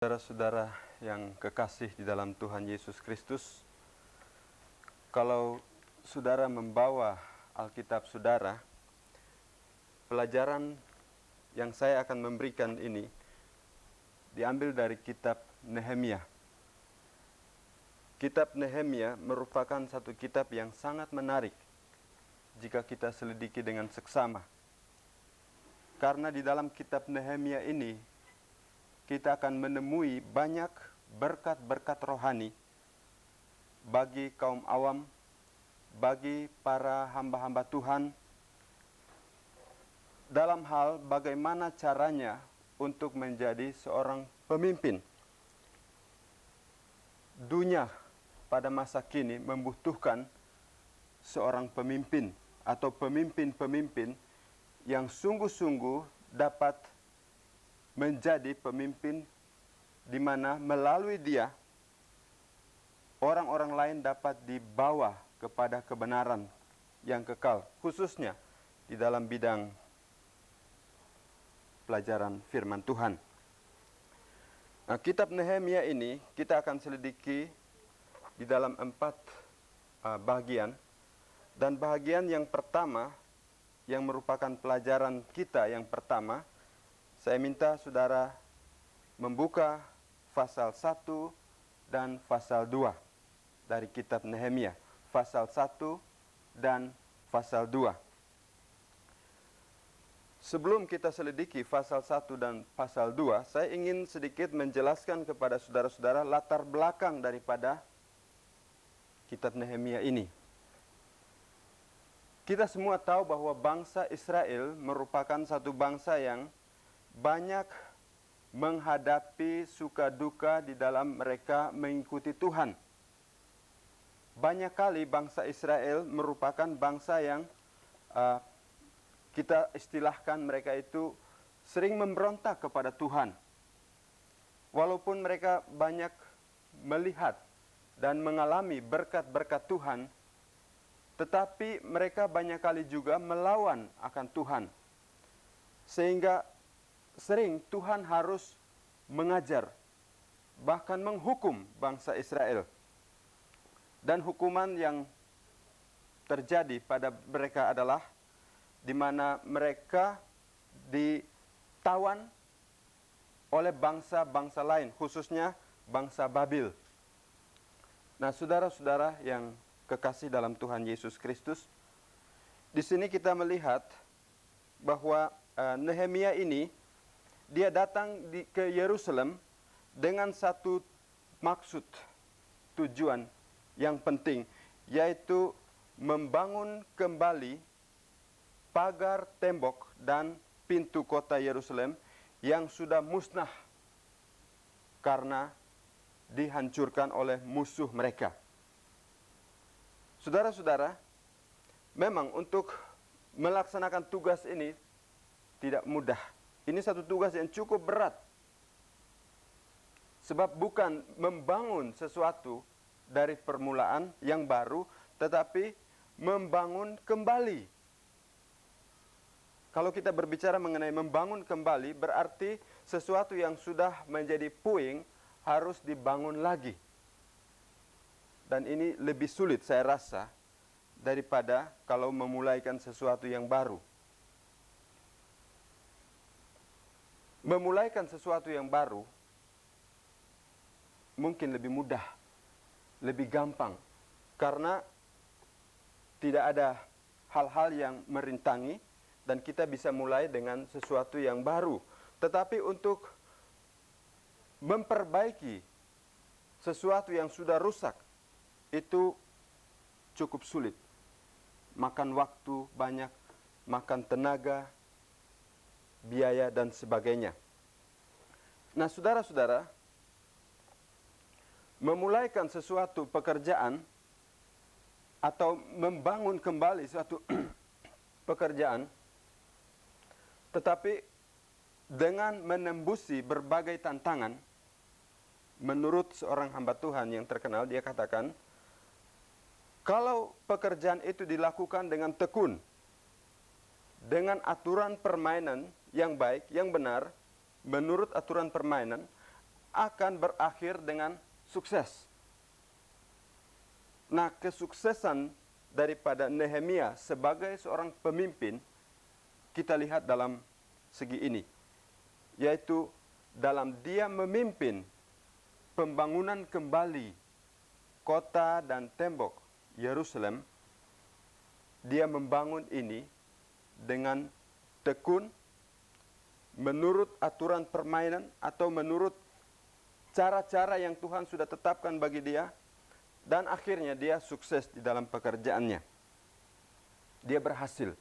Saudara-saudara yang kekasih di dalam Tuhan Yesus Kristus, kalau saudara membawa Alkitab saudara, pelajaran yang saya akan memberikan ini diambil dari kitab Nehemia. Kitab Nehemia merupakan satu kitab yang sangat menarik jika kita selidiki dengan seksama. Karena di dalam kitab Nehemia ini kita akan menemui banyak berkat-berkat rohani bagi kaum awam, bagi para hamba-hamba Tuhan, dalam hal bagaimana caranya untuk menjadi seorang pemimpin. Dunia pada masa kini membutuhkan seorang pemimpin atau pemimpin-pemimpin yang sungguh-sungguh dapat menjadi pemimpin di mana melalui dia orang-orang lain dapat dibawa kepada kebenaran yang kekal, khususnya di dalam bidang pelajaran firman Tuhan. Nah, kitab Nehemia ini kita akan selidiki di dalam 4 bagian, dan bagian yang pertama yang merupakan pelajaran kita yang pertama, saya minta saudara membuka pasal 1 dan pasal 2 dari kitab Nehemia. Pasal 1 dan pasal 2. Sebelum kita selidiki pasal 1 dan pasal 2, saya ingin sedikit menjelaskan kepada saudara-saudara latar belakang daripada kitab Nehemia ini. Kita semua tahu bahwa bangsa Israel merupakan satu bangsa yang banyak menghadapi suka duka di dalam mereka mengikuti Tuhan. Banyak kali bangsa Israel merupakan bangsa yang kita istilahkan mereka itu sering memberontak kepada Tuhan. Walaupun mereka banyak melihat dan mengalami berkat-berkat Tuhan, tetapi mereka banyak kali juga melawan akan Tuhan. Sehingga sering Tuhan harus mengajar, bahkan menghukum bangsa Israel. Dan hukuman yang terjadi pada mereka adalah di mana mereka ditawan oleh bangsa-bangsa lain, khususnya bangsa Babil. Nah, saudara-saudara yang kekasih dalam Tuhan Yesus Kristus, di sini kita melihat bahwa Nehemia ini dia datang ke Yerusalem dengan satu maksud, tujuan yang penting, yaitu membangun kembali pagar, tembok, dan pintu kota Yerusalem yang sudah musnah karena dihancurkan oleh musuh mereka. Saudara-saudara, memang untuk melaksanakan tugas ini tidak mudah. Ini satu tugas yang cukup berat. Sebab bukan membangun sesuatu dari permulaan yang baru, tetapi membangun kembali. Kalau kita berbicara mengenai membangun kembali, berarti sesuatu yang sudah menjadi puing harus dibangun lagi. Dan ini lebih sulit saya rasa daripada kalau memulaikan sesuatu yang baru. Memulaikan sesuatu yang baru mungkin lebih mudah, lebih gampang, karena tidak ada hal-hal yang merintangi dan kita bisa mulai dengan sesuatu yang baru. Tetapi untuk memperbaiki sesuatu yang sudah rusak itu cukup sulit. Makan waktu banyak, makan tenaga, biaya, dan sebagainya. Nah, saudara-saudara, memulaikan sesuatu pekerjaan atau membangun kembali suatu pekerjaan, tetapi dengan menembusi berbagai tantangan, menurut seorang hamba Tuhan yang terkenal, dia katakan, kalau pekerjaan itu dilakukan dengan tekun, dengan aturan permainan yang baik, yang benar, menurut aturan permainan, akan berakhir dengan sukses. Nah, kesuksesan daripada Nehemia sebagai seorang pemimpin kita lihat dalam segi ini, yaitu dalam dia memimpin pembangunan kembali kota dan tembok Yerusalem. Dia membangun ini dengan tekun, menurut aturan permainan atau menurut cara-cara yang Tuhan sudah tetapkan bagi dia. Dan akhirnya dia sukses di dalam pekerjaannya. Dia berhasil.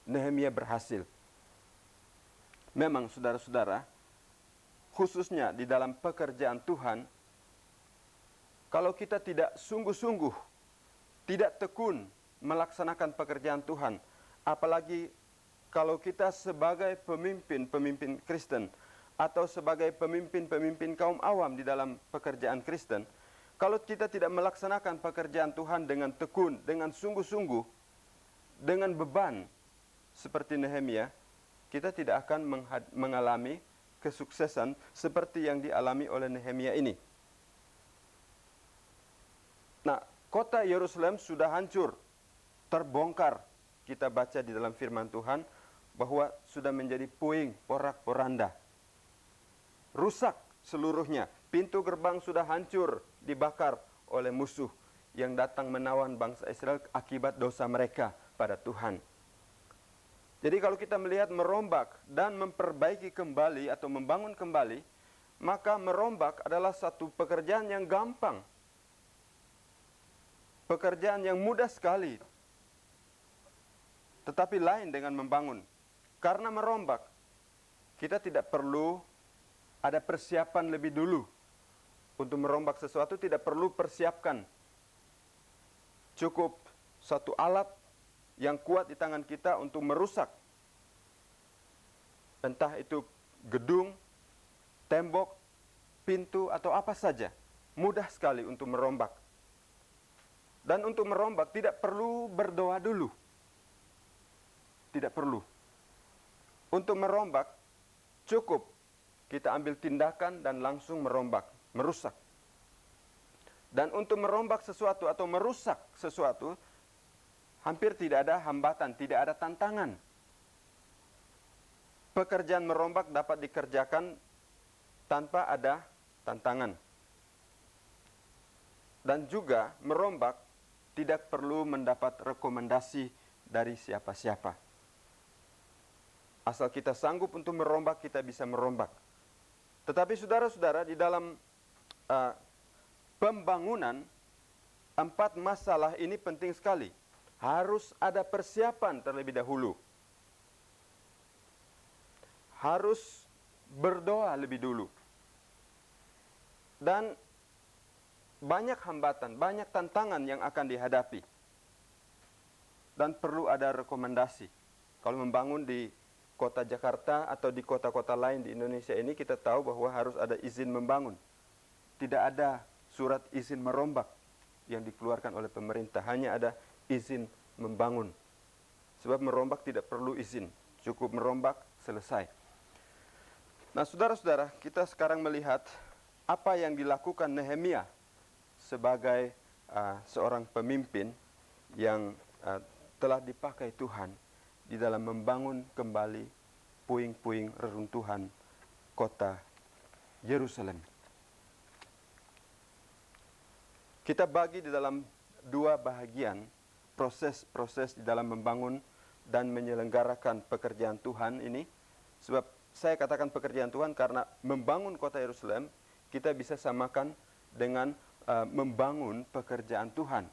Nehemia berhasil. Memang saudara-saudara, khususnya di dalam pekerjaan Tuhan, kalau kita tidak sungguh-sungguh, tidak tekun melaksanakan pekerjaan Tuhan, apalagi kalau kita sebagai pemimpin Kristen, atau sebagai pemimpin kaum awam di dalam pekerjaan Kristen, kalau kita tidak melaksanakan pekerjaan Tuhan dengan tekun, dengan sungguh-sungguh, dengan beban seperti Nehemia, kita tidak akan mengalami kesuksesan seperti yang dialami oleh Nehemia ini. Nah, kota Yerusalem sudah hancur, terbongkar. Kita baca di dalam firman Tuhan bahwa sudah menjadi puing, porak-poranda. Rusak seluruhnya. Pintu gerbang sudah hancur, dibakar oleh musuh yang datang menawan bangsa Israel akibat dosa mereka pada Tuhan. Jadi kalau kita melihat merombak dan memperbaiki kembali atau membangun kembali, maka merombak adalah satu pekerjaan yang gampang. Pekerjaan yang mudah sekali. Tetapi lain dengan membangun. Karena merombak, kita tidak perlu ada persiapan lebih dulu. Untuk merombak sesuatu tidak perlu persiapkan. Cukup satu alat yang kuat di tangan kita untuk merusak. Entah itu gedung, tembok, pintu, atau apa saja. Mudah sekali untuk merombak. Dan untuk merombak tidak perlu berdoa dulu. Tidak perlu. Untuk merombak cukup kita ambil tindakan dan langsung merombak, merusak. Dan untuk merombak sesuatu atau merusak sesuatu, hampir tidak ada hambatan, tidak ada tantangan. Pekerjaan merombak dapat dikerjakan tanpa ada tantangan. Dan juga merombak tidak perlu mendapat rekomendasi dari siapa-siapa. Asal kita sanggup untuk merombak, kita bisa merombak. Tetapi saudara-saudara, di dalam pembangunan, 4 masalah ini penting sekali. Harus ada persiapan terlebih dahulu. Harus berdoa lebih dulu. Dan banyak hambatan, banyak tantangan yang akan dihadapi. Dan perlu ada rekomendasi. Kalau membangun di kota Jakarta atau di kota-kota lain di Indonesia ini, kita tahu bahwa harus ada izin membangun. Tidak ada surat izin merombak yang dikeluarkan oleh pemerintah, hanya ada izin membangun. Sebab merombak tidak perlu izin, cukup merombak, selesai. Nah, saudara-saudara, kita sekarang melihat apa yang dilakukan Nehemia sebagai seorang pemimpin yang telah dipakai Tuhan di dalam membangun kembali puing-puing reruntuhan kota Yerusalem. Kita bagi di dalam 2 bahagian proses-proses di dalam membangun dan menyelenggarakan pekerjaan Tuhan ini. Sebab saya katakan pekerjaan Tuhan karena membangun kota Yerusalem kita bisa samakan dengan membangun pekerjaan Tuhan.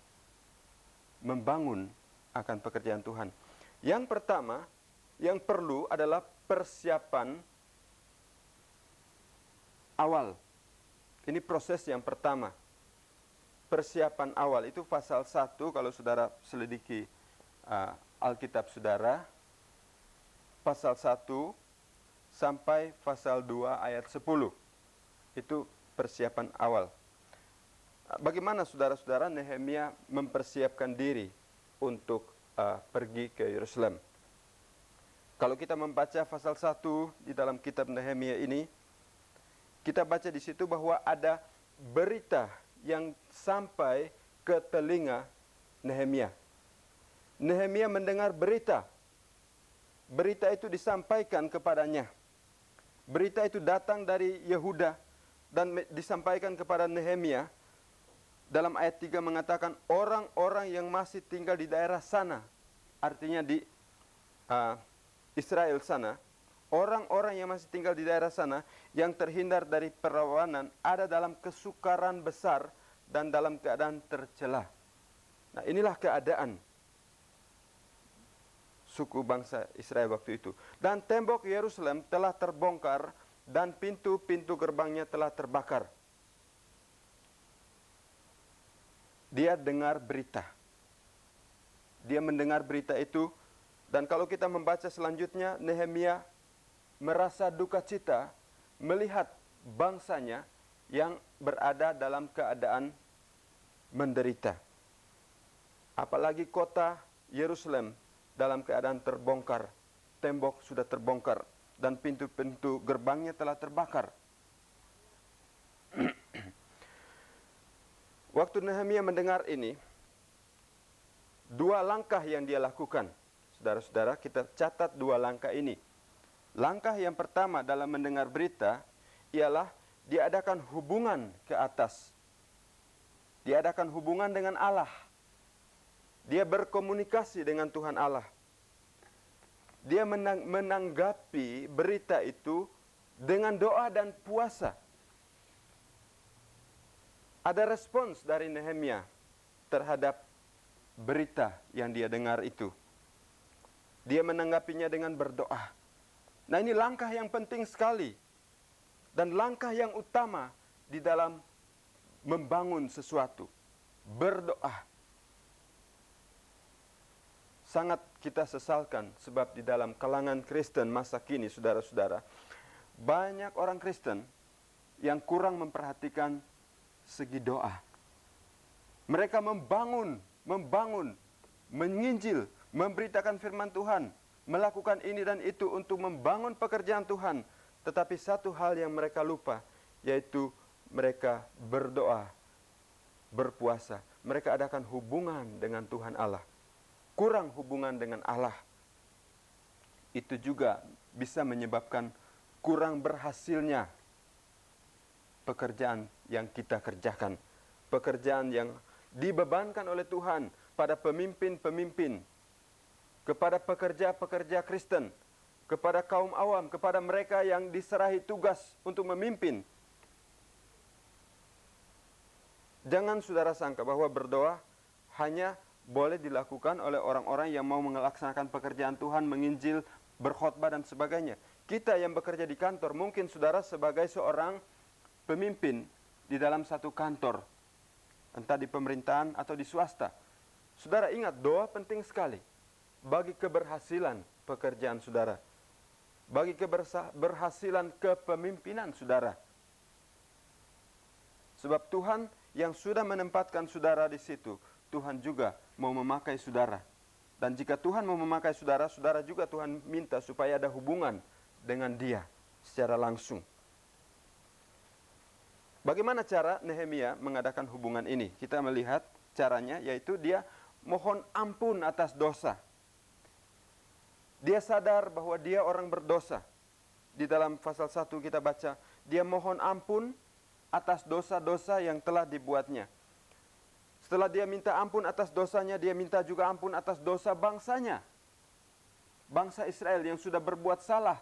Membangun akan pekerjaan Tuhan. Yang pertama, yang perlu adalah persiapan awal. Ini proses yang pertama. Persiapan awal itu pasal 1 kalau saudara selidiki Alkitab saudara. Pasal 1 sampai pasal 2 ayat 10. Itu persiapan awal. Bagaimana saudara-saudara Nehemia mempersiapkan diri untuk pergi ke Yerusalem? Kalau kita membaca pasal 1 di dalam kitab Nehemia ini, kita baca di situ bahwa ada berita yang sampai ke telinga Nehemia. Nehemia mendengar berita. Berita itu disampaikan kepadanya. Berita itu datang dari Yehuda dan disampaikan kepada Nehemia. Dalam ayat 3 mengatakan orang-orang yang masih tinggal di daerah sana, artinya di Israel sana, orang-orang yang masih tinggal di daerah sana yang terhindar dari perlawanan ada dalam kesukaran besar dan dalam keadaan tercela. Nah, inilah keadaan suku bangsa Israel waktu itu. Dan tembok Yerusalem telah terbongkar dan pintu-pintu gerbangnya telah terbakar. Dia dengar berita. Dia mendengar berita itu. Dan kalau kita membaca selanjutnya, Nehemia merasa duka cita melihat bangsanya yang berada dalam keadaan menderita. Apalagi kota Yerusalem dalam keadaan terbongkar. Tembok sudah terbongkar dan pintu-pintu gerbangnya telah terbakar. Waktu Nehemia mendengar ini, dua langkah yang dia lakukan. Saudara-saudara, kita catat dua langkah ini. Langkah yang pertama dalam mendengar berita ialah diadakan hubungan ke atas. Diadakan hubungan dengan Allah. Dia berkomunikasi dengan Tuhan Allah. Dia menanggapi berita itu dengan doa dan puasa. Ada respons dari Nehemia terhadap berita yang dia dengar itu. Dia menanggapinya dengan berdoa. Nah, ini langkah yang penting sekali. Dan langkah yang utama di dalam membangun sesuatu. Berdoa. Sangat kita sesalkan sebab di dalam kalangan Kristen masa kini, saudara-saudara, banyak orang Kristen yang kurang memperhatikan segi doa. Mereka membangun, menginjil, memberitakan firman Tuhan, melakukan ini dan itu untuk membangun pekerjaan Tuhan. Tetapi satu hal yang mereka lupa, yaitu mereka berdoa, berpuasa. Mereka adakan hubungan dengan Tuhan Allah. Kurang hubungan dengan Allah. Itu juga bisa menyebabkan kurang berhasilnya pekerjaan yang kita kerjakan. Pekerjaan yang dibebankan oleh Tuhan pada pemimpin-pemimpin, kepada pekerja-pekerja Kristen, kepada kaum awam, kepada mereka yang diserahi tugas untuk memimpin. Jangan saudara sangka bahwa berdoa hanya boleh dilakukan oleh orang-orang yang mau melaksanakan pekerjaan Tuhan, menginjil, berkhotbah dan sebagainya. Kita yang bekerja di kantor, mungkin saudara sebagai seorang pemimpin di dalam satu kantor, entah di pemerintahan atau di swasta. Saudara ingat, doa penting sekali bagi keberhasilan pekerjaan saudara, bagi keberhasilan kepemimpinan saudara. Sebab Tuhan yang sudah menempatkan saudara di situ, Tuhan juga mau memakai saudara. Dan jika Tuhan mau memakai saudara, saudara juga Tuhan minta supaya ada hubungan dengan Dia secara langsung. Bagaimana cara Nehemia mengadakan hubungan ini? Kita melihat caranya, yaitu dia mohon ampun atas dosa. Dia sadar bahwa dia orang berdosa. Di dalam pasal 1 kita baca, dia mohon ampun atas dosa-dosa yang telah dibuatnya. Setelah dia minta ampun atas dosanya, dia minta juga ampun atas dosa bangsanya. Bangsa Israel yang sudah berbuat salah,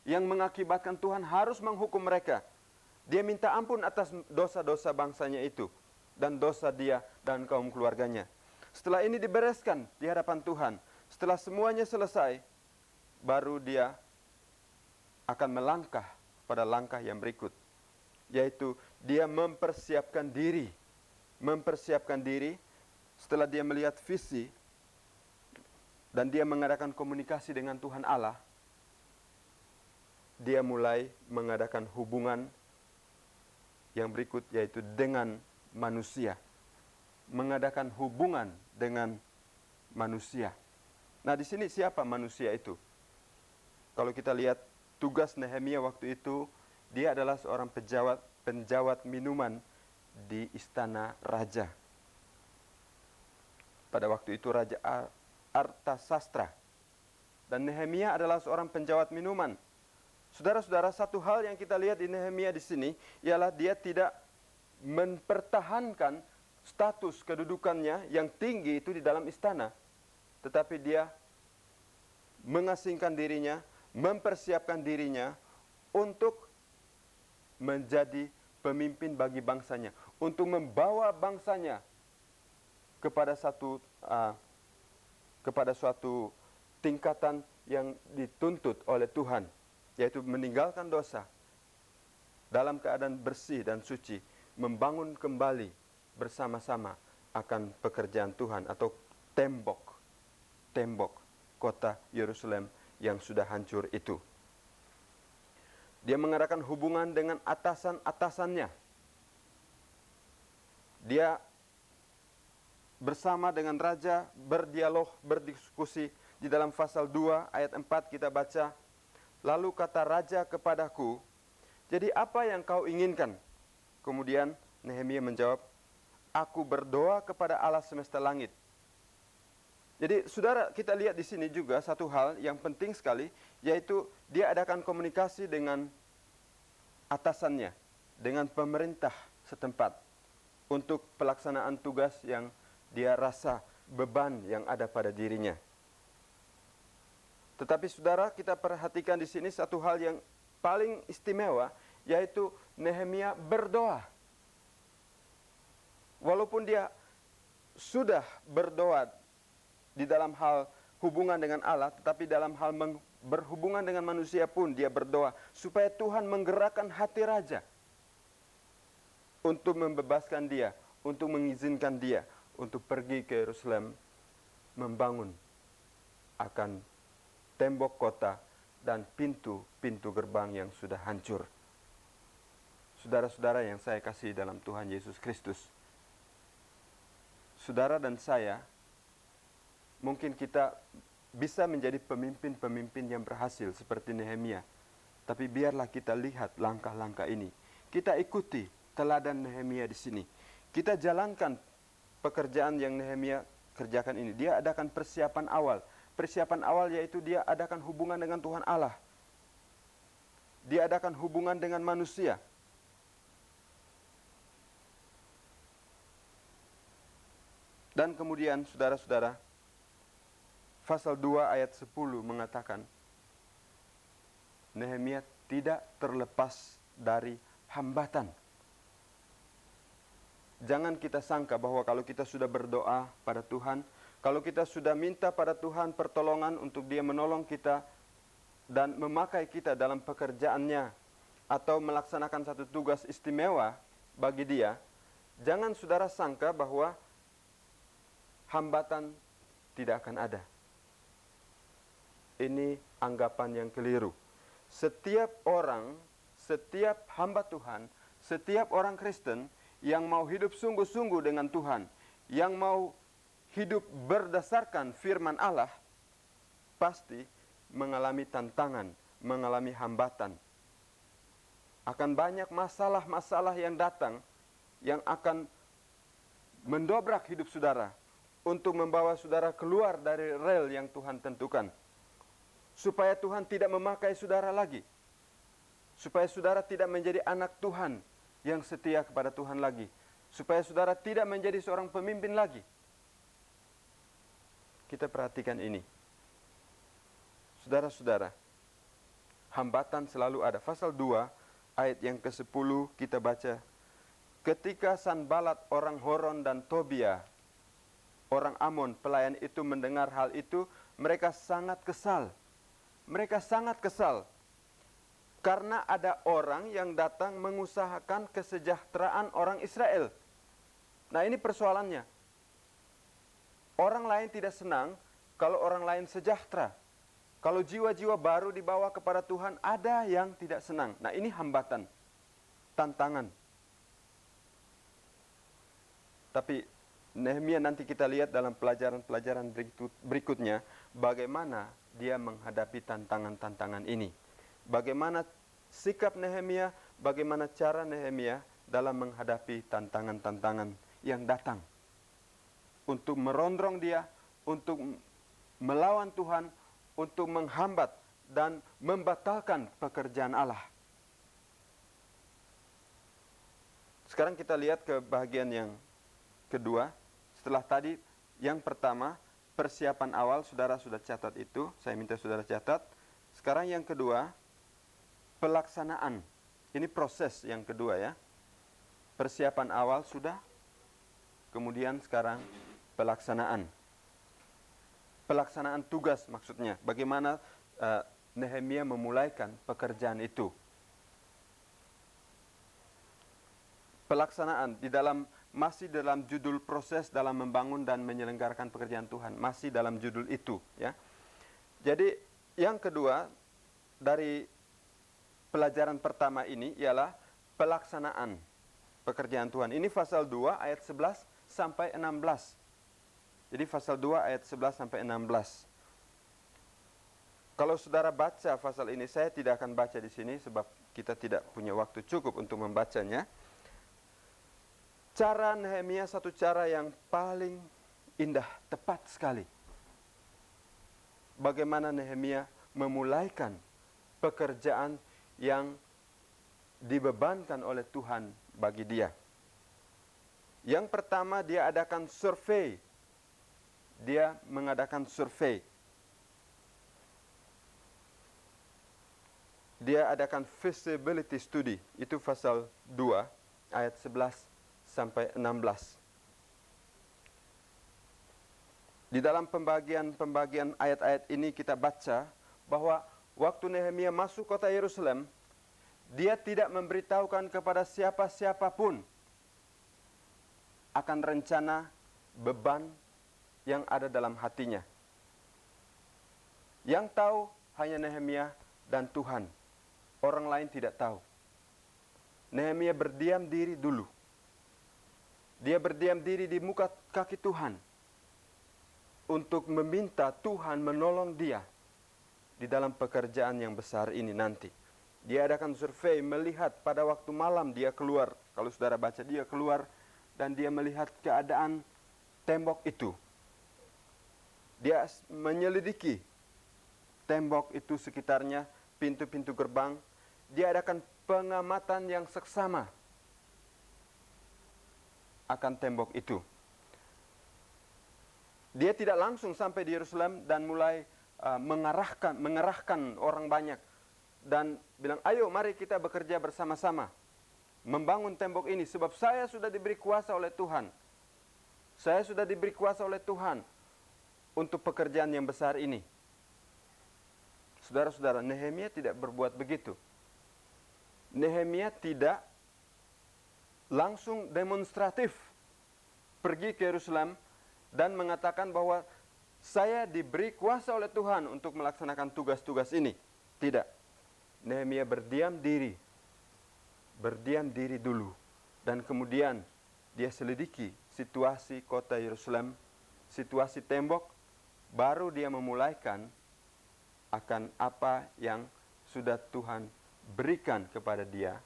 yang mengakibatkan Tuhan harus menghukum mereka. Dia minta ampun atas dosa-dosa bangsanya itu, dan dosa dia dan kaum keluarganya. Setelah ini dibereskan di hadapan Tuhan, setelah semuanya selesai, baru dia akan melangkah pada langkah yang berikut, yaitu dia mempersiapkan diri. Mempersiapkan diri setelah dia melihat visi dan dia mengadakan komunikasi dengan Tuhan Allah. Dia mulai mengadakan hubungan yang berikut, yaitu dengan manusia. Mengadakan hubungan dengan manusia. Nah, di sini siapa manusia itu? Kalau kita lihat tugas Nehemia waktu itu, Dia adalah seorang penjawat minuman di istana raja. Pada waktu itu Raja Artasastra. Dan Nehemia adalah seorang penjawat minuman. Saudara-saudara, satu hal yang kita lihat di Nehemia di sini ialah dia tidak mempertahankan status kedudukannya yang tinggi itu di dalam istana, tetapi dia mengasingkan dirinya, mempersiapkan dirinya untuk menjadi pemimpin bagi bangsanya, untuk membawa bangsanya kepada suatu tingkatan yang dituntut oleh Tuhan, yaitu meninggalkan dosa dalam keadaan bersih dan suci, membangun kembali bersama-sama akan pekerjaan Tuhan atau tembok kota Yerusalem yang sudah hancur itu. Dia mengadakan hubungan dengan atasan-atasannya. Dia bersama dengan raja berdialog, berdiskusi. Di dalam pasal 2 ayat 4 kita baca, lalu kata raja kepadaku, jadi apa yang kau inginkan? Kemudian Nehemia menjawab, aku berdoa kepada Allah semesta langit. Jadi saudara, kita lihat di sini juga satu hal yang penting sekali, yaitu dia adakan komunikasi dengan atasannya, dengan pemerintah setempat untuk pelaksanaan tugas yang dia rasa beban yang ada pada dirinya. Tetapi saudara, kita perhatikan di sini satu hal yang paling istimewa, yaitu Nehemia berdoa. Walaupun dia sudah berdoa di dalam hal hubungan dengan Allah, tetapi dalam hal berhubungan dengan manusia pun dia berdoa supaya Tuhan menggerakkan hati raja untuk membebaskan dia, untuk mengizinkan dia untuk pergi ke Yerusalem membangun akan tembok kota dan pintu-pintu gerbang yang sudah hancur. Saudara-saudara yang saya kasih dalam Tuhan Yesus Kristus, saudara dan saya, mungkin kita bisa menjadi pemimpin-pemimpin yang berhasil seperti Nehemia. Tapi biarlah kita lihat langkah-langkah ini. Kita ikuti teladan Nehemia di sini. Kita jalankan pekerjaan yang Nehemia kerjakan ini. Dia adakan persiapan awal. Persiapan awal yaitu dia adakan hubungan dengan Tuhan Allah. Dia adakan hubungan dengan manusia. Dan kemudian saudara-saudara, pasal 2 ayat 10 mengatakan, Nehemia tidak terlepas dari hambatan. Jangan kita sangka bahwa kalau kita sudah berdoa pada Tuhan, kalau kita sudah minta pada Tuhan pertolongan untuk Dia menolong kita dan memakai kita dalam pekerjaannya atau melaksanakan satu tugas istimewa bagi Dia, jangan saudara sangka bahwa hambatan tidak akan ada. Ini anggapan yang keliru. Setiap orang, setiap hamba Tuhan, setiap orang Kristen yang mau hidup sungguh-sungguh dengan Tuhan, yang mau hidup berdasarkan firman Allah, pasti mengalami tantangan, mengalami hambatan. Akan banyak masalah-masalah yang datang, yang akan mendobrak hidup saudara, untuk membawa saudara keluar dari rel yang Tuhan tentukan. Supaya Tuhan tidak memakai saudara lagi. Supaya saudara tidak menjadi anak Tuhan yang setia kepada Tuhan lagi. Supaya saudara tidak menjadi seorang pemimpin lagi. Kita perhatikan ini. Saudara-saudara, hambatan selalu ada. Pasal 2 ayat yang ke-10 kita baca. Ketika Sanbalat orang Horon dan Tobia, orang Amon pelayan itu mendengar hal itu, mereka sangat kesal. Mereka sangat kesal karena ada orang yang datang mengusahakan kesejahteraan orang Israel. Nah, ini persoalannya. Orang lain tidak senang kalau orang lain sejahtera. Kalau jiwa-jiwa baru dibawa kepada Tuhan, ada yang tidak senang. Nah, ini hambatan, tantangan. Tapi Nehemia nanti kita lihat dalam pelajaran-pelajaran berikutnya bagaimana dia menghadapi tantangan-tantangan ini. Bagaimana sikap Nehemia bagaimana cara Nehemia dalam menghadapi tantangan-tantangan yang datang. Untuk merongrong dia, untuk melawan Tuhan, untuk menghambat dan membatalkan pekerjaan Allah. Sekarang kita lihat ke bagian yang kedua. Setelah tadi yang pertama, persiapan awal, saudara sudah catat itu. Saya minta saudara catat. Sekarang yang kedua, pelaksanaan. Ini proses yang kedua ya. Persiapan awal sudah. Kemudian sekarang pelaksanaan. Pelaksanaan tugas maksudnya. Bagaimana Nehemia memulaikan pekerjaan itu. Pelaksanaan masih dalam judul proses dalam membangun dan menyelenggarakan pekerjaan Tuhan, masih dalam judul itu ya. Jadi yang kedua dari pelajaran pertama ini ialah pelaksanaan pekerjaan Tuhan. Ini pasal 2 ayat 11 sampai 16. Jadi pasal 2 ayat 11 sampai 16. Kalau saudara baca pasal ini, saya tidak akan baca di sini sebab kita tidak punya waktu cukup untuk membacanya. Cara Nehemia satu cara yang paling indah, tepat sekali. Bagaimana Nehemia memulaikan pekerjaan yang dibebankan oleh Tuhan bagi dia. Yang pertama, dia adakan survei. Dia mengadakan survei. Dia adakan feasibility study. Itu pasal 2 ayat 11 sampai 16. Di dalam pembagian ayat-ayat ini kita baca bahwa waktu Nehemia masuk kota Yerusalem, dia tidak memberitahukan kepada siapa-siapapun akan rencana beban yang ada dalam hatinya. Yang tahu hanya Nehemia dan Tuhan. Orang lain tidak tahu. Nehemia berdiam diri dulu. Dia berdiam diri di muka kaki Tuhan untuk meminta Tuhan menolong dia di dalam pekerjaan yang besar ini nanti. Dia adakan survei, melihat pada waktu malam dia keluar. Kalau saudara baca, dia keluar dan dia melihat keadaan tembok itu. Dia menyelidiki tembok itu sekitarnya, pintu-pintu gerbang. Dia adakan pengamatan yang seksama akan tembok itu. Dia tidak langsung sampai di Yerusalem dan mulai mengerahkan orang banyak dan bilang, ayo mari kita bekerja bersama-sama membangun tembok ini sebab saya sudah diberi kuasa oleh Tuhan. Saya sudah diberi kuasa oleh Tuhan untuk pekerjaan yang besar ini. Saudara-saudara, Nehemia tidak berbuat begitu. Nehemia tidak langsung demonstratif pergi ke Yerusalem dan mengatakan bahwa saya diberi kuasa oleh Tuhan untuk melaksanakan tugas-tugas ini. Tidak. Nehemia berdiam diri dulu dan kemudian dia selidiki situasi kota Yerusalem, situasi tembok, baru dia memulaikan akan apa yang sudah Tuhan berikan kepada dia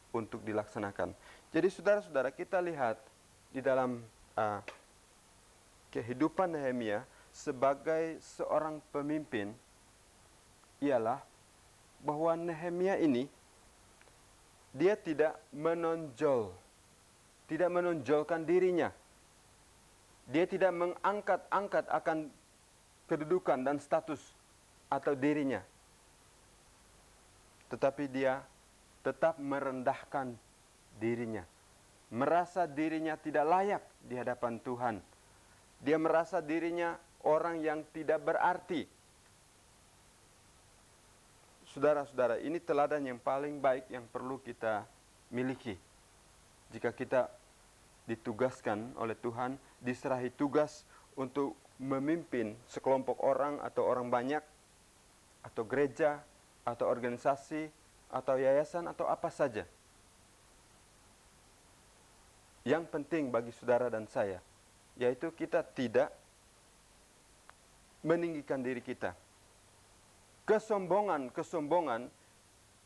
untuk dilaksanakan. Jadi saudara-saudara, kita lihat di dalam kehidupan Nehemia sebagai seorang pemimpin ialah bahwa Nehemia ini dia tidak menonjolkan dirinya. Dia tidak mengangkat-angkat akan kedudukan dan status atau dirinya. Tetapi dia tetap merendahkan dirinya. Merasa dirinya tidak layak di hadapan Tuhan. Dia merasa dirinya orang yang tidak berarti. Saudara-saudara, ini teladan yang paling baik yang perlu kita miliki. Jika kita ditugaskan oleh Tuhan, diserahi tugas untuk memimpin sekelompok orang atau orang banyak, atau gereja, atau organisasi, atau yayasan, atau apa saja. Yang penting bagi saudara dan saya, yaitu kita tidak meninggikan diri kita. Kesombongan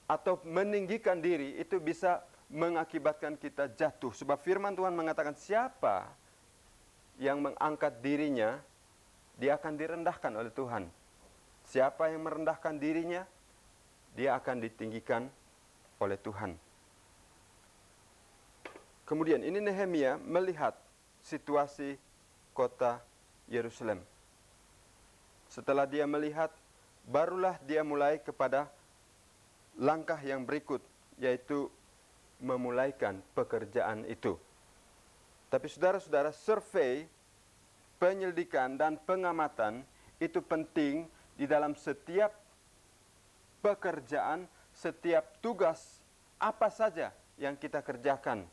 atau meninggikan diri itu bisa mengakibatkan kita jatuh. Sebab firman Tuhan mengatakan siapa yang mengangkat dirinya, dia akan direndahkan oleh Tuhan. Siapa yang merendahkan dirinya, dia akan ditinggikan oleh Tuhan. Kemudian ini Nehemia melihat situasi kota Yerusalem. Setelah dia melihat, barulah dia mulai kepada langkah yang berikut, yaitu memulaikan pekerjaan itu. Tapi saudara-saudara, survei, penyelidikan, dan pengamatan itu penting di dalam setiap pekerjaan, setiap tugas, apa saja yang kita kerjakan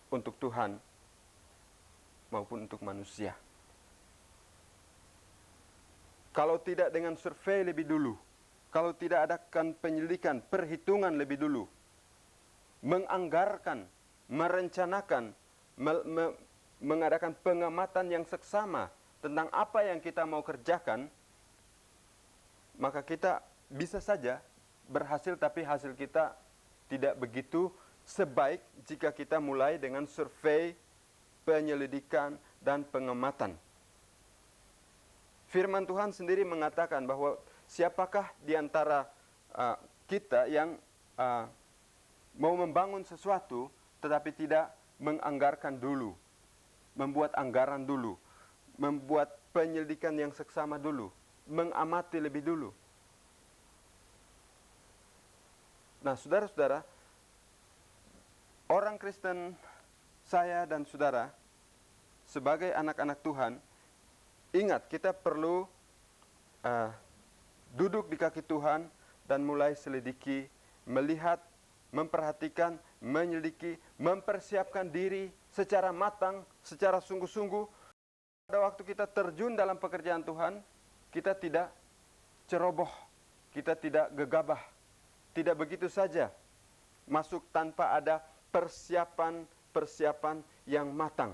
untuk Tuhan maupun untuk manusia. Kalau tidak dengan survei lebih dulu, kalau tidak adakan penyelidikan, perhitungan lebih dulu, menganggarkan, merencanakan, mengadakan pengamatan yang seksama tentang apa yang kita mau kerjakan, maka kita bisa saja berhasil, tapi hasil kita tidak begitu sebaik jika kita mulai dengan survei, penyelidikan, dan pengamatan. Firman Tuhan sendiri mengatakan bahwa siapakah di antara kita yang mau membangun sesuatu tetapi tidak menganggarkan dulu, membuat anggaran dulu, membuat penyelidikan yang seksama dulu, mengamati lebih dulu. Nah, saudara-saudara, orang Kristen, saya dan saudara, sebagai anak-anak Tuhan, ingat, kita perlu duduk di kaki Tuhan dan mulai selidiki, melihat, memperhatikan, menyelidiki, mempersiapkan diri secara matang, secara sungguh-sungguh. Pada waktu kita terjun dalam pekerjaan Tuhan, kita tidak ceroboh, kita tidak gegabah, tidak begitu saja masuk tanpa ada persiapan yang matang.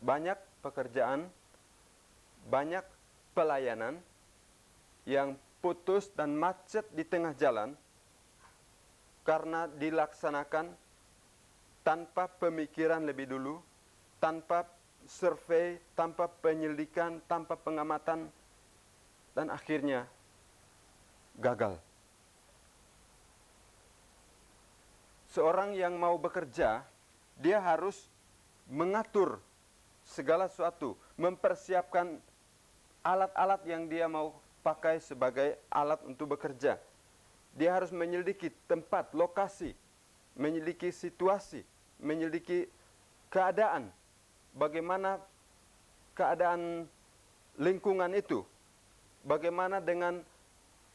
Banyak pekerjaan, banyak pelayanan yang putus dan macet di tengah jalan karena dilaksanakan tanpa pemikiran lebih dulu, tanpa survei, tanpa penyelidikan, tanpa pengamatan, dan akhirnya gagal. Seorang yang mau bekerja, dia harus mengatur segala sesuatu, mempersiapkan alat-alat yang dia mau pakai sebagai alat untuk bekerja. Dia harus menyelidiki tempat, lokasi, menyelidiki situasi, menyelidiki keadaan, bagaimana keadaan lingkungan itu, bagaimana dengan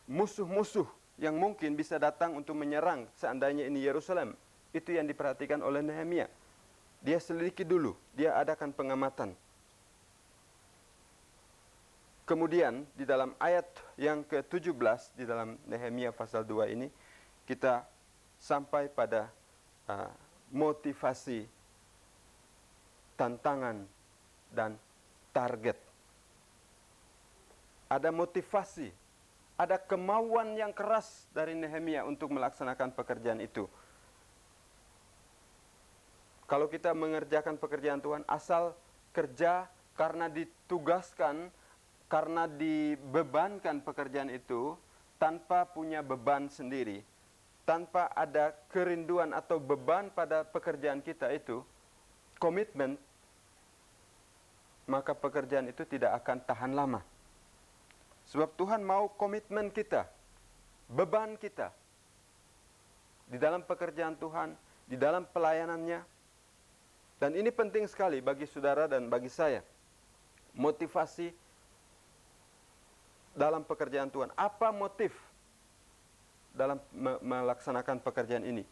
musuh-musuh yang mungkin bisa datang untuk menyerang seandainya ini Yerusalem. Itu yang diperhatikan oleh Nehemia. Dia selidiki dulu, dia adakan pengamatan. Kemudian di dalam ayat yang ke-17 di dalam Nehemia pasal 2 ini, kita sampai pada motivasi, tantangan, dan target. Ada motivasi, ada kemauan yang keras dari Nehemia untuk melaksanakan pekerjaan itu. Kalau kita mengerjakan pekerjaan Tuhan, asal kerja karena ditugaskan, karena dibebankan pekerjaan itu, tanpa punya beban sendiri, tanpa ada kerinduan atau beban pada pekerjaan kita itu, komitmen, maka pekerjaan itu tidak akan tahan lama. Sebab Tuhan mau komitmen kita, beban kita, di dalam pekerjaan Tuhan, di dalam pelayanannya. Dan ini penting sekali bagi saudara dan bagi saya. Motivasi dalam pekerjaan Tuhan. Apa motif dalam melaksanakan pekerjaan ini?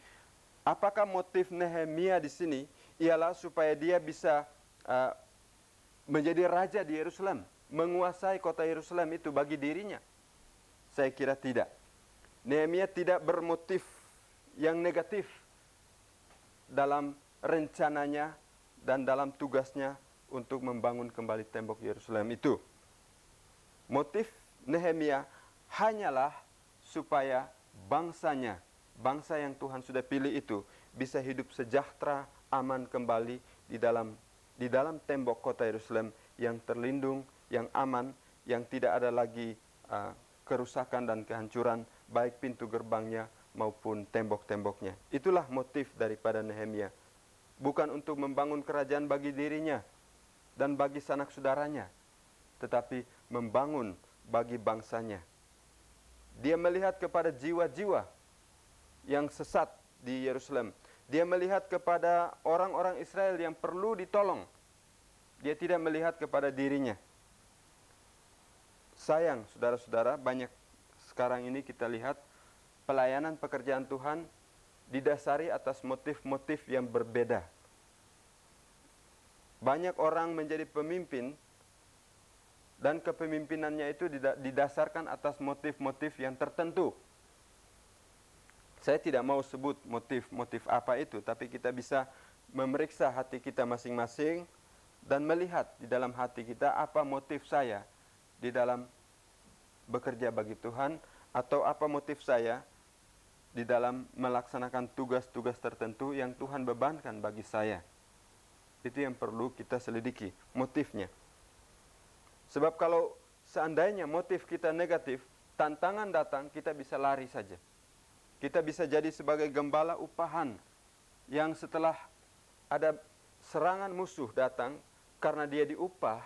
Apakah motif Nehemia di sini ialah supaya dia bisa menjadi raja di Yerusalem, menguasai kota Yerusalem itu bagi dirinya? Saya kira tidak. Nehemia tidak bermotif yang negatif dalam rencananya dan dalam tugasnya untuk membangun kembali tembok Yerusalem itu. Motif Nehemia hanyalah supaya bangsanya, bangsa yang Tuhan sudah pilih itu bisa hidup sejahtera, aman kembali di dalam tembok kota Yerusalem yang terlindung, yang aman, yang tidak ada lagi kerusakan dan kehancuran, baik pintu gerbangnya maupun tembok-temboknya. Itulah motif daripada Nehemia. Bukan untuk membangun kerajaan bagi dirinya dan bagi sanak saudaranya, tetapi membangun bagi bangsanya. Dia melihat kepada jiwa-jiwa yang sesat di Yerusalem. Dia melihat kepada orang-orang Israel yang perlu ditolong. Dia tidak melihat kepada dirinya. Sayang, saudara-saudara, banyak sekarang ini kita lihat pelayanan pekerjaan Tuhan didasari atas motif-motif yang berbeda. Banyak orang menjadi pemimpin dan kepemimpinannya itu didasarkan atas motif-motif yang tertentu. Saya tidak mau sebut motif-motif apa itu, tapi kita bisa memeriksa hati kita masing-masing dan melihat di dalam hati kita apa motif saya di dalam bekerja bagi Tuhan, atau apa motif saya di dalam melaksanakan tugas-tugas tertentu yang Tuhan bebankan bagi saya. Itu yang perlu kita selidiki, motifnya. Sebab kalau seandainya motif kita negatif, tantangan datang, kita bisa lari saja. Kita bisa jadi sebagai gembala upahan yang setelah ada serangan musuh datang, karena dia diupah,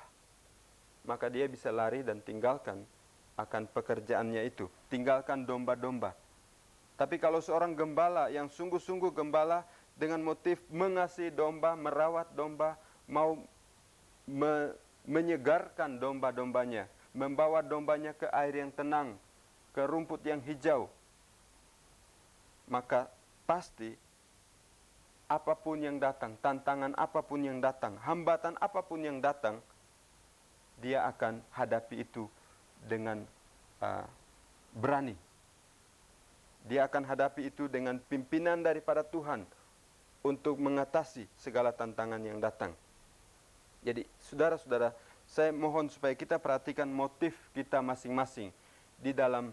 maka dia bisa lari dan tinggalkan akan pekerjaannya itu. Tinggalkan domba-domba. Tapi kalau seorang gembala yang sungguh-sungguh gembala dengan motif mengasihi domba, merawat domba, mau menyegarkan domba-dombanya, membawa dombanya ke air yang tenang, ke rumput yang hijau, maka pasti apapun yang datang, tantangan apapun yang datang, hambatan apapun yang datang, dia akan hadapi itu dengan berani. Dia akan hadapi itu dengan pimpinan daripada Tuhan untuk mengatasi segala tantangan yang datang. Jadi saudara-saudara, saya mohon supaya kita perhatikan motif kita masing-masing di dalam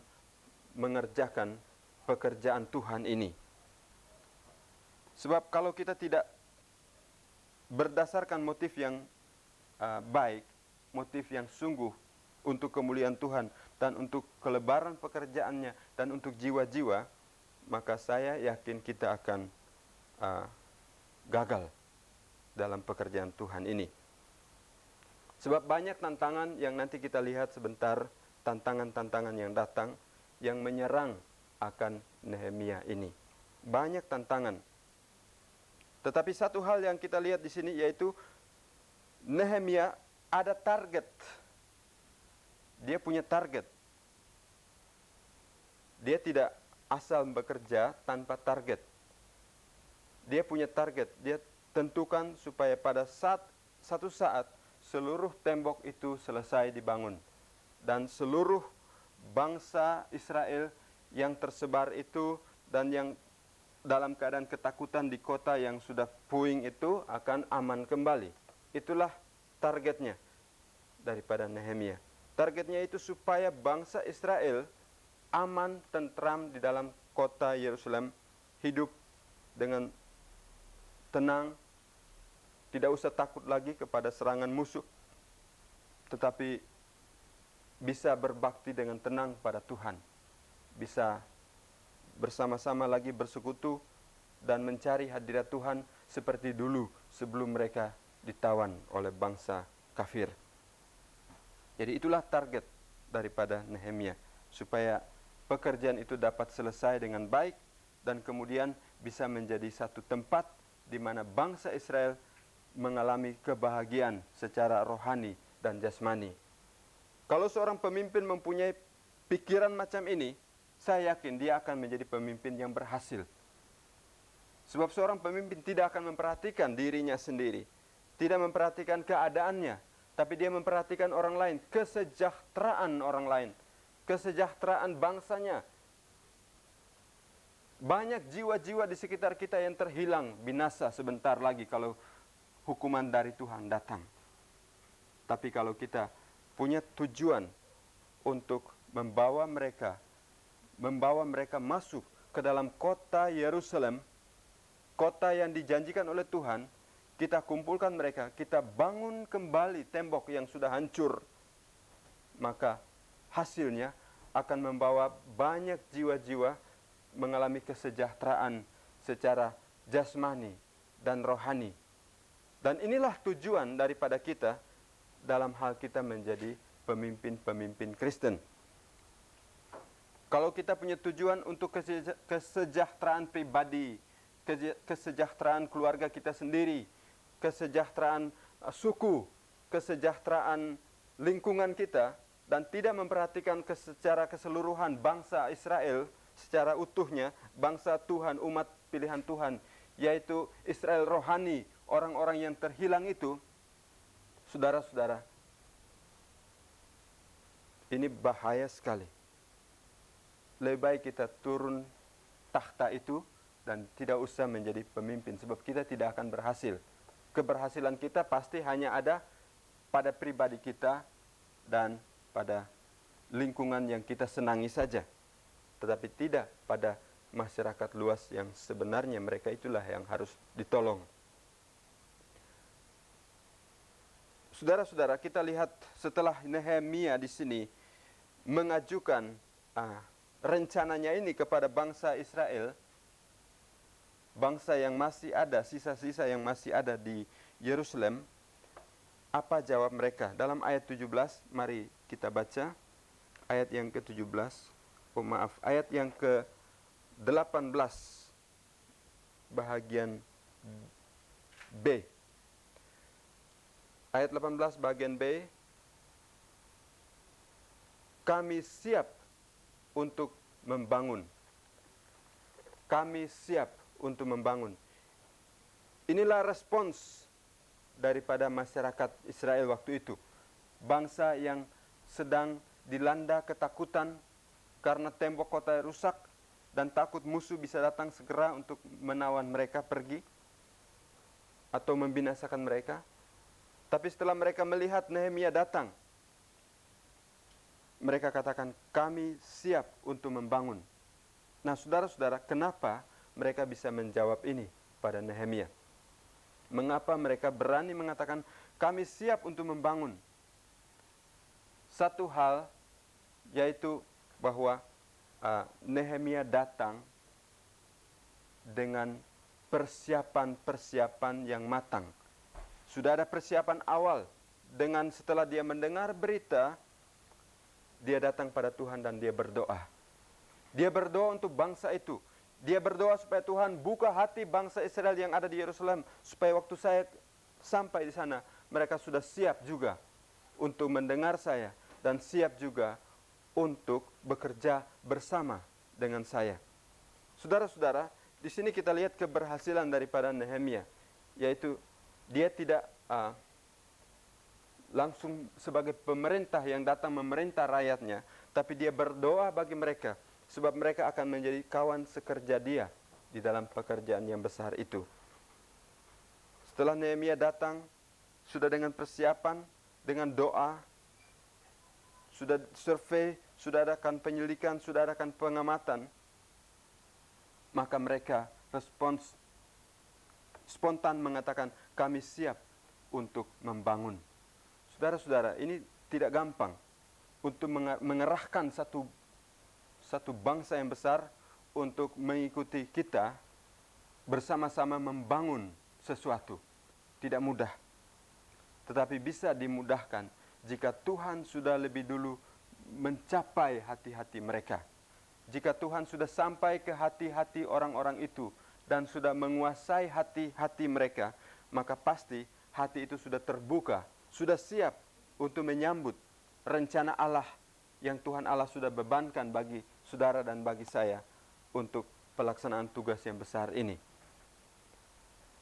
mengerjakan pekerjaan Tuhan ini. Sebab kalau kita tidak berdasarkan motif yang baik, motif yang sungguh untuk kemuliaan Tuhan dan untuk kelebaran pekerjaannya dan untuk jiwa-jiwa, maka saya yakin kita akan gagal dalam pekerjaan Tuhan ini. Sebab banyak tantangan yang nanti kita lihat sebentar, tantangan-tantangan yang datang, yang menyerang akan Nehemia ini. Banyak tantangan. Tetapi satu hal yang kita lihat di sini yaitu Nehemia ada target. Dia punya target. Dia tidak asal bekerja tanpa target. Dia punya target. Dia tentukan supaya pada satu saat seluruh tembok itu selesai dibangun. Dan seluruh bangsa Israel yang tersebar itu dan yang dalam keadaan ketakutan di kota yang sudah puing itu akan aman kembali. Itulah targetnya daripada Nehemia. Targetnya itu supaya bangsa Israel aman, tentram di dalam kota Yerusalem, hidup dengan tenang, tidak usah takut lagi kepada serangan musuh, tetapi bisa berbakti dengan tenang pada Tuhan, bisa bersama-sama lagi bersekutu dan mencari hadirat Tuhan seperti dulu sebelum mereka ditawan oleh bangsa kafir. Jadi itulah target daripada Nehemia, supaya pekerjaan itu dapat selesai dengan baik dan kemudian bisa menjadi satu tempat di mana bangsa Israel mengalami kebahagiaan secara rohani dan jasmani. Kalau seorang pemimpin mempunyai pikiran macam ini, saya yakin dia akan menjadi pemimpin yang berhasil. Sebab seorang pemimpin tidak akan memperhatikan dirinya sendiri, tidak memperhatikan keadaannya, tapi dia memperhatikan orang lain, kesejahteraan orang lain, kesejahteraan bangsanya. Banyak jiwa-jiwa di sekitar kita yang terhilang, binasa sebentar lagi kalau hukuman dari Tuhan datang. Tapi kalau kita punya tujuan untuk membawa mereka masuk ke dalam kota Yerusalem, kota yang dijanjikan oleh Tuhan. Kita kumpulkan mereka, kita bangun kembali tembok yang sudah hancur. Maka hasilnya akan membawa banyak jiwa-jiwa mengalami kesejahteraan secara jasmani dan rohani. Dan inilah tujuan daripada kita dalam hal kita menjadi pemimpin-pemimpin Kristen. Kalau kita punya tujuan untuk kesejahteraan pribadi, kesejahteraan keluarga kita sendiri, kesejahteraan suku, kesejahteraan lingkungan kita, dan tidak memperhatikan secara keseluruhan bangsa Israel secara utuhnya, bangsa Tuhan, umat pilihan Tuhan, yaitu Israel rohani, orang-orang yang terhilang itu, saudara-saudara, ini bahaya sekali. Lebih baik kita turun takhta itu dan tidak usah menjadi pemimpin, sebab kita tidak akan berhasil. Keberhasilan kita pasti hanya ada pada pribadi kita dan pada lingkungan yang kita senangi saja, tetapi tidak pada masyarakat luas yang sebenarnya mereka itulah yang harus ditolong. Saudara-saudara, kita lihat setelah Nehemia di sini mengajukan rencananya ini kepada bangsa Israel, bangsa yang masih ada, sisa-sisa yang masih ada di Yerusalem, apa jawab mereka? Dalam ayat 17, mari kita baca ayat yang ke-17, ayat yang ke-18, bahagian B. Ayat 18 bagian B, kami siap untuk membangun. Kami siap untuk membangun. Inilah respons daripada masyarakat Israel waktu itu. Bangsa yang sedang dilanda ketakutan karena tembok kota rusak dan takut musuh bisa datang segera untuk menawan mereka pergi atau membinasakan mereka. Tapi setelah mereka melihat Nehemia datang, mereka katakan, kami siap untuk membangun. Nah, saudara-saudara, kenapa mereka bisa menjawab ini pada Nehemia? Mengapa mereka berani mengatakan, kami siap untuk membangun? Satu hal, yaitu bahwa Nehemia datang dengan persiapan-persiapan yang matang. Sudah ada persiapan awal. Setelah dia mendengar berita, dia datang pada Tuhan dan dia berdoa. Dia berdoa untuk bangsa itu. Dia berdoa supaya Tuhan buka hati bangsa Israel yang ada di Yerusalem, supaya waktu saya sampai di sana, mereka sudah siap juga untuk mendengar saya dan siap juga untuk bekerja bersama dengan saya. Saudara-saudara, di sini kita lihat keberhasilan daripada Nehemia, yaitu dia tidak langsung sebagai pemerintah yang datang memerintah rakyatnya, tapi dia berdoa bagi mereka, sebab mereka akan menjadi kawan sekerja dia di dalam pekerjaan yang besar itu. Setelah Nehemia datang, sudah dengan persiapan, dengan doa, sudah survei, sudah adakan penyelidikan, sudah adakan pengamatan, maka mereka respons spontan mengatakan, kami siap untuk membangun. Saudara-saudara, ini tidak gampang untuk mengerahkan satu bangsa yang besar untuk mengikuti kita bersama-sama membangun sesuatu. Tidak mudah. Tetapi bisa dimudahkan jika Tuhan sudah lebih dulu mencapai hati-hati mereka. Jika Tuhan sudah sampai ke hati-hati orang-orang itu dan sudah menguasai hati-hati mereka, maka pasti hati itu sudah terbuka, sudah siap untuk menyambut rencana Allah yang Tuhan Allah sudah bebankan bagi saudara dan bagi saya untuk pelaksanaan tugas yang besar ini.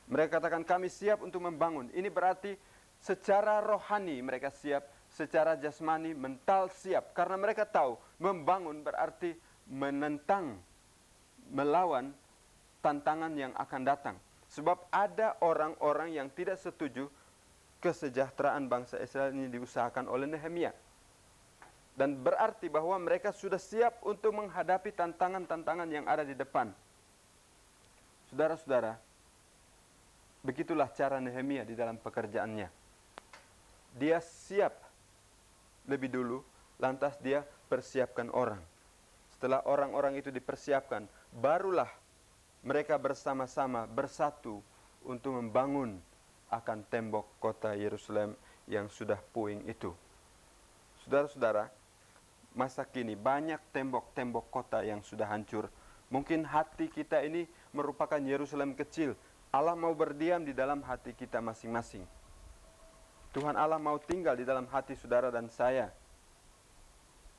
Mereka katakan, kami siap untuk membangun. Ini berarti secara rohani mereka siap, secara jasmani, mental siap. Karena mereka tahu membangun berarti menentang, melawan tantangan yang akan datang. Sebab ada orang-orang yang tidak setuju kesejahteraan bangsa Israel ini diusahakan oleh Nehemia. Dan berarti bahwa mereka sudah siap untuk menghadapi tantangan-tantangan yang ada di depan. Saudara-saudara, begitulah cara Nehemia di dalam pekerjaannya. Dia siap lebih dulu, lantas dia persiapkan orang. Setelah orang-orang itu dipersiapkan, barulah mereka bersama-sama bersatu untuk membangun akan tembok kota Yerusalem yang sudah puing itu. Saudara-saudara, masa kini banyak tembok-tembok kota yang sudah hancur. Mungkin hati kita ini merupakan Yerusalem kecil. Allah mau berdiam di dalam hati kita masing-masing. Tuhan Allah mau tinggal di dalam hati saudara dan saya.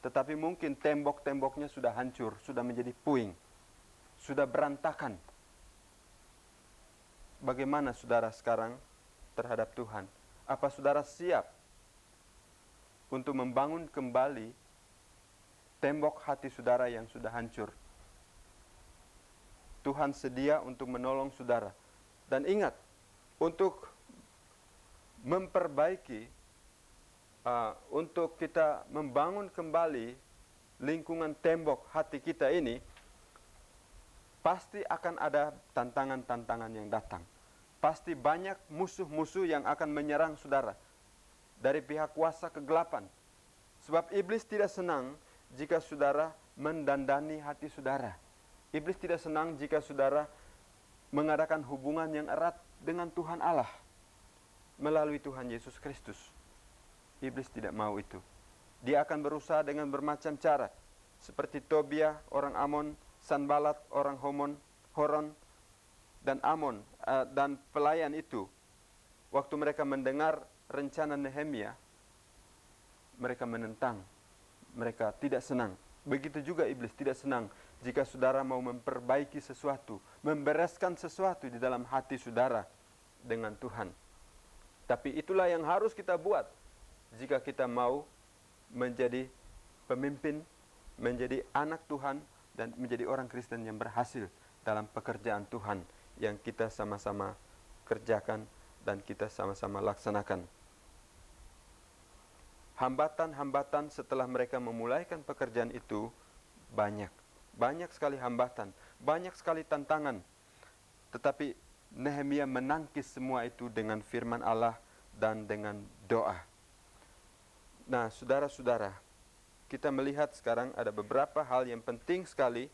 Tetapi mungkin tembok-temboknya sudah hancur, sudah menjadi puing, sudah berantakan. Bagaimana saudara sekarang terhadap Tuhan? Apa saudara siap untuk membangun kembali tembok hati saudara yang sudah hancur? Tuhan sedia untuk menolong saudara. Dan ingat, untuk memperbaiki, untuk kita membangun kembali lingkungan tembok hati kita ini, pasti akan ada tantangan-tantangan yang datang. Pasti banyak musuh-musuh yang akan menyerang saudara dari pihak kuasa kegelapan. Sebab iblis tidak senang jika saudara mendandani hati saudara. Iblis tidak senang jika saudara mengadakan hubungan yang erat dengan Tuhan Allah melalui Tuhan Yesus Kristus. Iblis tidak mau itu. Dia akan berusaha dengan bermacam cara, seperti Tobia orang Amon, Sanbalat orang Horon, dan Amon dan pelayan itu. Waktu mereka mendengar rencana Nehemia, mereka menentang, mereka tidak senang. Begitu juga iblis tidak senang jika saudara mau memperbaiki sesuatu, membereskan sesuatu di dalam hati saudara dengan Tuhan. Tapi itulah yang harus kita buat jika kita mau menjadi pemimpin, menjadi anak Tuhan, dan menjadi orang Kristen yang berhasil dalam pekerjaan Tuhan yang kita sama-sama kerjakan dan kita sama-sama laksanakan. Hambatan-hambatan setelah mereka memulaikan pekerjaan itu banyak. Banyak sekali hambatan, banyak sekali tantangan. Tetapi Nehemia menangkis semua itu dengan firman Allah dan dengan doa. Nah, saudara-saudara, kita melihat sekarang ada beberapa hal yang penting sekali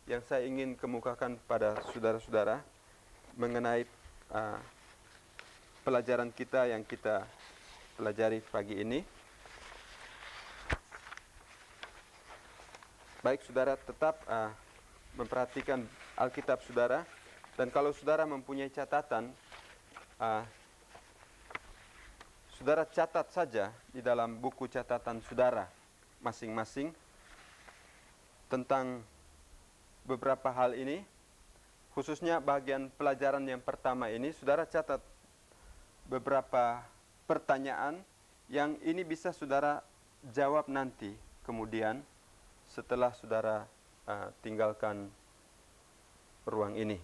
yang saya ingin kemukakan pada saudara-saudara mengenai pelajaran kita yang kita pelajari pagi ini. Baik, saudara tetap memperhatikan Alkitab saudara. Dan kalau saudara mempunyai catatan, saudara catat saja di dalam buku catatan saudara masing-masing tentang beberapa hal ini. Khususnya bagian pelajaran yang pertama ini, saudara catat beberapa pertanyaan yang ini bisa saudara jawab nanti kemudian setelah saudara tinggalkan ruang ini.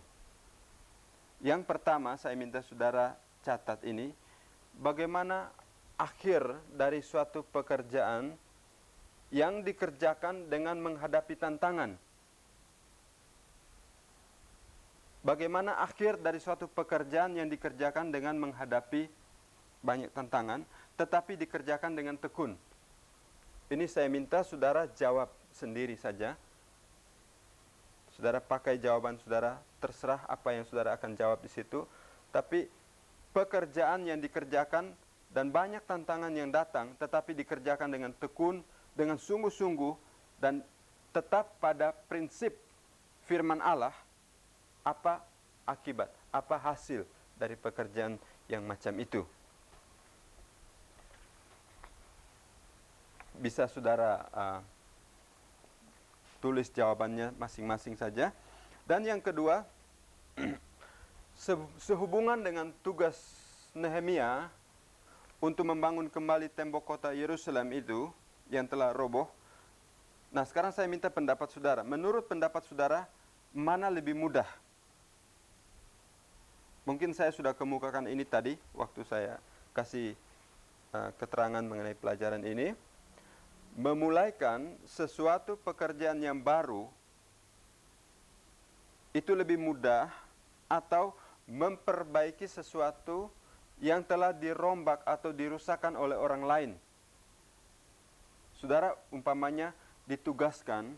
Yang pertama saya minta saudara catat ini, bagaimana akhir dari suatu pekerjaan yang dikerjakan dengan menghadapi tantangan. Bagaimana akhir dari suatu pekerjaan yang dikerjakan dengan menghadapi banyak tantangan, tetapi dikerjakan dengan tekun. Ini saya minta saudara jawab sendiri saja. Saudara pakai jawaban saudara, terserah apa yang saudara akan jawab di situ. Tapi pekerjaan yang dikerjakan dan banyak tantangan yang datang, tetapi dikerjakan dengan tekun, dengan sungguh-sungguh, dan tetap pada prinsip firman Allah, apa akibat, apa hasil dari pekerjaan yang macam itu. Bisa saudara tulis jawabannya masing-masing saja. Dan yang kedua, sehubungan dengan tugas Nehemia untuk membangun kembali tembok kota Yerusalem itu yang telah roboh. Nah, sekarang saya minta pendapat saudara. Menurut pendapat saudara, mana lebih mudah? Mungkin saya sudah kemukakan ini tadi waktu saya kasih keterangan mengenai pelajaran ini. memulaikan sesuatu pekerjaan yang baru itu lebih mudah atau memperbaiki sesuatu yang telah dirombak atau dirusakkan oleh orang lain. Saudara umpamanya ditugaskan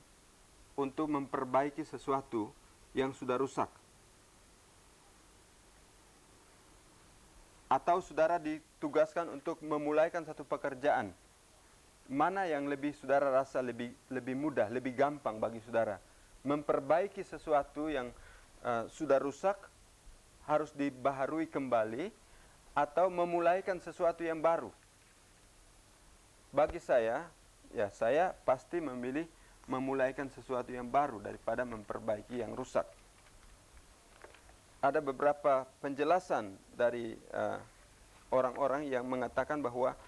untuk memperbaiki sesuatu yang sudah rusak. Atau saudara ditugaskan untuk memulaikan satu pekerjaan. Mana yang saudara rasa lebih mudah, lebih gampang bagi saudara? Memperbaiki sesuatu yang sudah rusak, harus dibaharui kembali, atau memulaikan sesuatu yang baru? Bagi saya pasti memilih memulaikan sesuatu yang baru daripada memperbaiki yang rusak. Ada beberapa penjelasan dari orang-orang yang mengatakan bahwa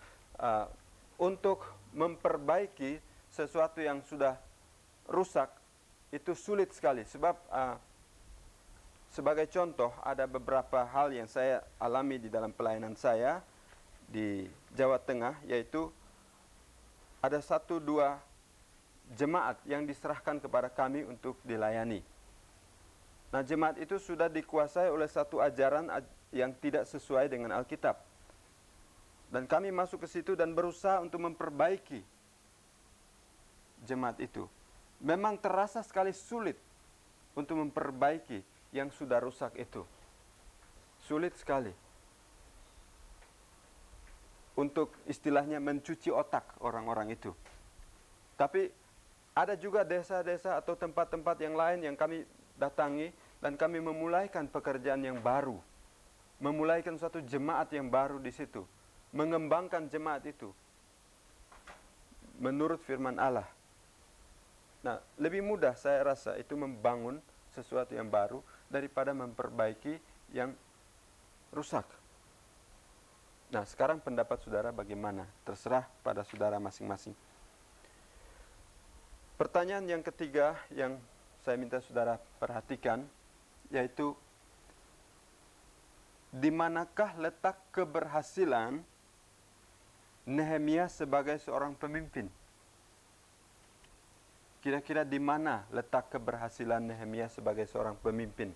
untuk memperbaiki sesuatu yang sudah rusak itu sulit sekali. Sebab sebagai contoh, ada beberapa hal yang saya alami di dalam pelayanan saya di Jawa Tengah, yaitu ada 1-2 jemaat yang diserahkan kepada kami untuk dilayani. Nah, jemaat itu sudah dikuasai oleh satu ajaran yang tidak sesuai dengan Alkitab. Dan kami masuk ke situ dan berusaha untuk memperbaiki jemaat itu. Memang terasa sekali sulit untuk memperbaiki yang sudah rusak itu. Sulit sekali. Untuk istilahnya mencuci otak orang-orang itu. Tapi ada juga desa-desa atau tempat-tempat yang lain yang kami datangi dan kami memulaikan pekerjaan yang baru. Memulaikan suatu jemaat yang baru di situ. Mengembangkan jemaat itu menurut firman Allah. Nah, lebih mudah saya rasa itu membangun sesuatu yang baru daripada memperbaiki yang rusak. Nah, sekarang pendapat saudara bagaimana? Terserah pada saudara masing-masing. Pertanyaan yang ketiga yang saya minta saudara perhatikan, yaitu di manakah letak keberhasilan Nehemia sebagai seorang pemimpin? Kira-kira di mana letak keberhasilan Nehemia sebagai seorang pemimpin?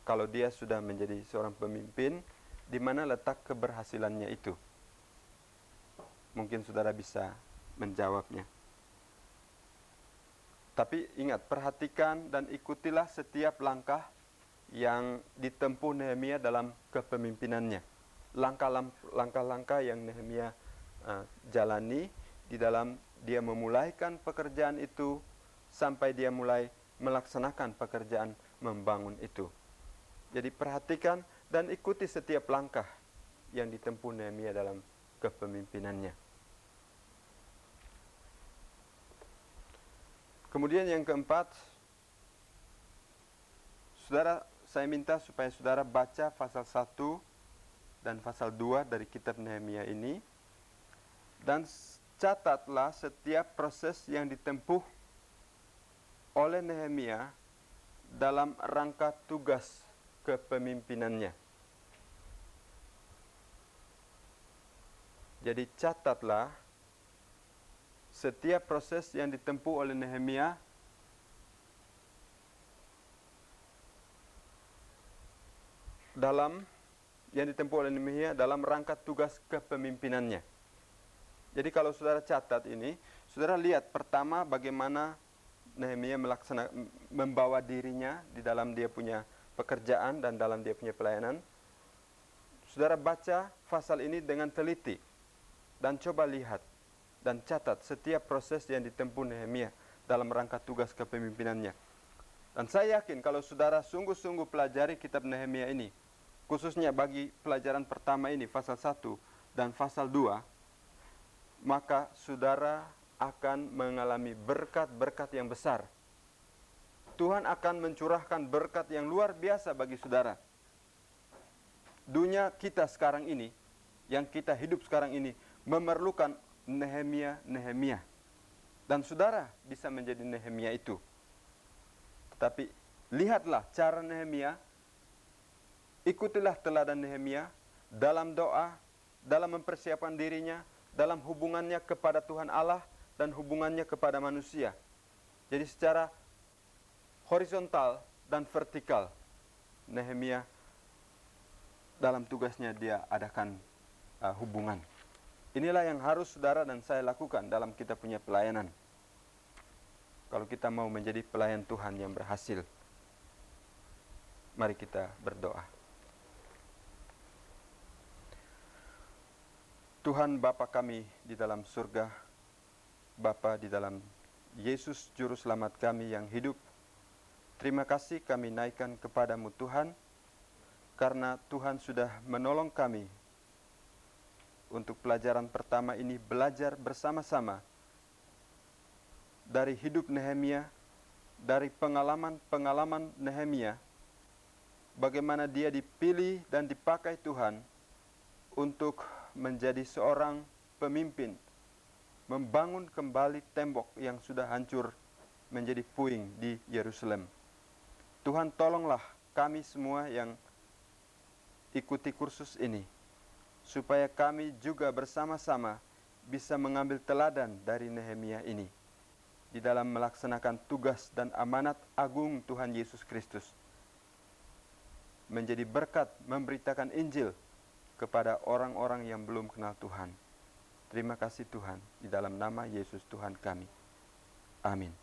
Kalau dia sudah menjadi seorang pemimpin, di mana letak keberhasilannya itu? Mungkin saudara bisa menjawabnya. Tapi ingat, perhatikan dan ikutilah setiap langkah yang ditempuh Nehemia dalam kepemimpinannya. Langkah-langkah yang Nehemia jalani di dalam dia memulaikan pekerjaan itu sampai dia mulai melaksanakan pekerjaan membangun itu. Jadi perhatikan dan ikuti setiap langkah yang ditempuh Nehemia dalam kepemimpinannya. Kemudian yang keempat, saya minta supaya saudara baca pasal 1 dan pasal 2 dari kitab Nehemia ini, dan catatlah setiap proses yang ditempuh oleh Nehemia dalam rangka tugas kepemimpinannya. Jadi catatlah setiap proses yang ditempuh oleh Nehemia dalam rangka tugas kepemimpinannya. Jadi kalau saudara catat ini, saudara lihat pertama bagaimana Nehemia membawa dirinya di dalam dia punya pekerjaan dan dalam dia punya pelayanan. Saudara baca pasal ini dengan teliti dan coba lihat dan catat setiap proses yang ditempuh Nehemia dalam rangka tugas kepemimpinannya. Dan saya yakin kalau saudara sungguh-sungguh pelajari kitab Nehemia ini, khususnya bagi pelajaran pertama ini, pasal 1 dan pasal 2, maka saudara akan mengalami berkat-berkat yang besar. Tuhan akan mencurahkan berkat yang luar biasa bagi saudara. Dunia kita sekarang ini, yang kita hidup sekarang ini, memerlukan Nehemia. Dan saudara bisa menjadi Nehemia itu. Tetapi lihatlah cara Nehemia, ikutilah teladan Nehemia dalam doa, dalam mempersiapkan dirinya, dalam hubungannya kepada Tuhan Allah, dan hubungannya kepada manusia. Jadi secara horizontal dan vertikal, Nehemia dalam tugasnya dia adakan hubungan. Inilah yang harus saudara dan saya lakukan dalam kita punya pelayanan. Kalau kita mau menjadi pelayan Tuhan yang berhasil, mari kita berdoa. Tuhan Bapa kami di dalam surga, Bapa di dalam Yesus Juru Selamat kami yang hidup, terima kasih kami naikkan kepadamu Tuhan, karena Tuhan sudah menolong kami untuk pelajaran pertama ini belajar bersama-sama dari hidup Nehemia, dari pengalaman-pengalaman Nehemia, bagaimana dia dipilih dan dipakai Tuhan untuk menjadi seorang pemimpin, membangun kembali tembok yang sudah hancur menjadi puing di Yerusalem. Tuhan tolonglah kami semua yang ikuti kursus ini, supaya kami juga bersama-sama bisa mengambil teladan dari Nehemia ini di dalam melaksanakan tugas dan amanat agung Tuhan Yesus Kristus, menjadi berkat memberitakan Injil kepada orang-orang yang belum kenal Tuhan. Terima kasih Tuhan, di dalam nama Yesus Tuhan kami. Amin.